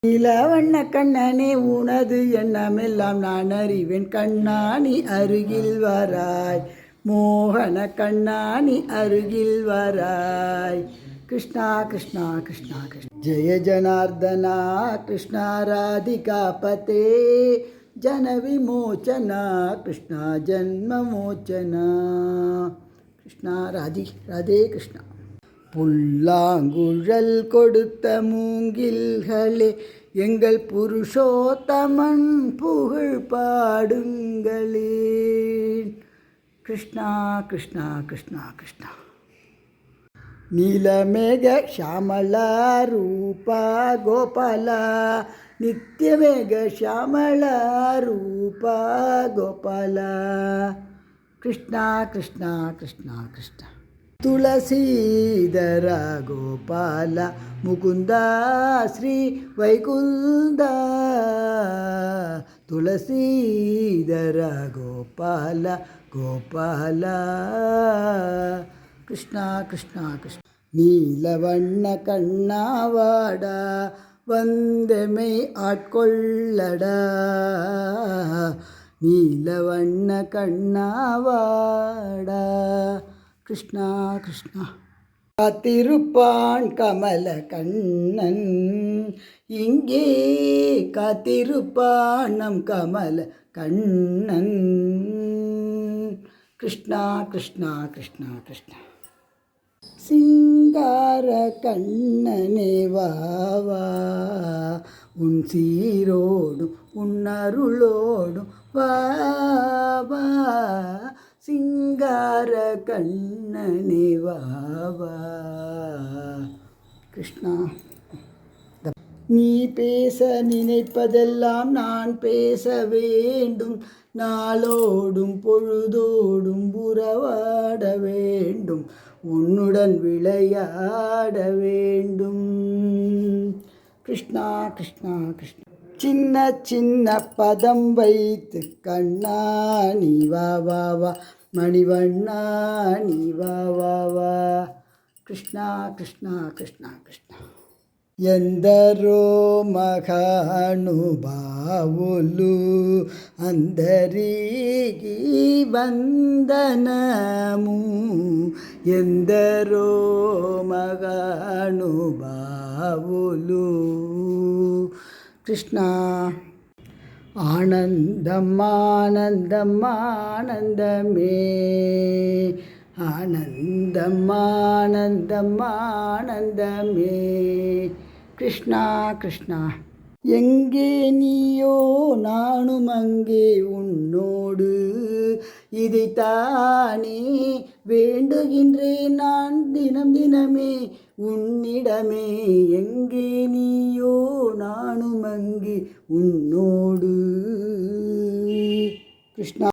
நீலவண்ண கண்ணனே உனது எண்ணமெல்லாம் நான் அறிவேன் கண்ணா நீ அருகில் வராய் மோகன கண்ணா நீ அருகில் வராய் கிருஷ்ணா கிருஷ்ணா கிருஷ்ணா கிருஷ்ணா ஜெய ஜனார்தனா கிருஷ்ணா ராதிகா பதே ஜன விமோச்சனா கிருஷ்ணா ஜன்ம மோச்சனா கிருஷ்ணா ராதே கிருஷ்ணா புல்லாங்குழல் கொடுத்த மூங்கில்களே எங்கள் புருஷோத்தமன் புகழ் பாடுங்களே கிருஷ்ணா கிருஷ்ணா கிருஷ்ணா கிருஷ்ணா நீலமேக ಶ್ಯಾಮಳಾ ರೂಪಾ ಗೋಪಾಲ ನಿತ್ಯಮೇಘ ಶ್ಯಾಮಳಾ ರೂಪಾ ಗೋಪಾಲ ಕೃಷ್ಣ ಕೃಷ್ಣ ಕೃಷ್ಣ ಕೃಷ್ಣ ತುಳಸೀಧರ ಗೋಪಾಲ ಮುಕುಂದ ಶ್ರೀ ವೈಕುಂದ ತುಳಸೀಧರ ಗೋಪಾಲ ಗೋಪಾಲ ಕೃಷ್ಣ ಕೃಷ್ಣ ಕೃಷ್ಣ ನೀಲವಣ್ಣ ಕಣ್ಣಾವಾಡ ವಂದೆಮೈ ಆಟ್ಕೊಳ್ಳಡ நீலவண்ண கண்ணாவாட கிருஷ்ணா கிருஷ்ணா காத்திருப்பான் கமல கண்ணன் இங்கே காத்திருப்பான் நம் கமல கண்ணன் கிருஷ்ணா கிருஷ்ணா கிருஷ்ணா கிருஷ்ணா சிங்கார கண்ணனே வாவா உன் சீரோடும் உன் அருளோடும் வாவா சிங்கார கண்ணனே வாவா கிருஷ்ணா நீ பேச நினைப்பதெல்லாம் நான் பேச வேண்டும் நாளோடும் பொழுதோடும் உறவாட வேண்டும் உன்னுடன் விளையாட வேண்டும் கிருஷ்ணா கிருஷ்ணா கிருஷ்ணா சின்ன சின்ன பதம் வைத்து கண்ணா நீ வா வா வா மணிவண்ணா நீ வா வா வா கிருஷ்ணா கிருஷ்ணா கிருஷ்ணா கிருஷ்ணா ఎందరో మహానుభావులు అందరికీ వందనము ఎందరో మహానుభావులు కృష్ణ ఆనందం ఆనందం ఆనందమే ஆனந்தம் ஆனந்தம் ஆனந்தமே கிருஷ்ணா கிருஷ்ணா எங்கே நீயோ நானும் அங்கே உன்னோடு இதைத்தானே வேண்டுகின்றேன் நான் தினம் தினமே உன்னிடமே எங்கே நீயோ நானும் அங்கே உன்னோடு கிருஷ்ணா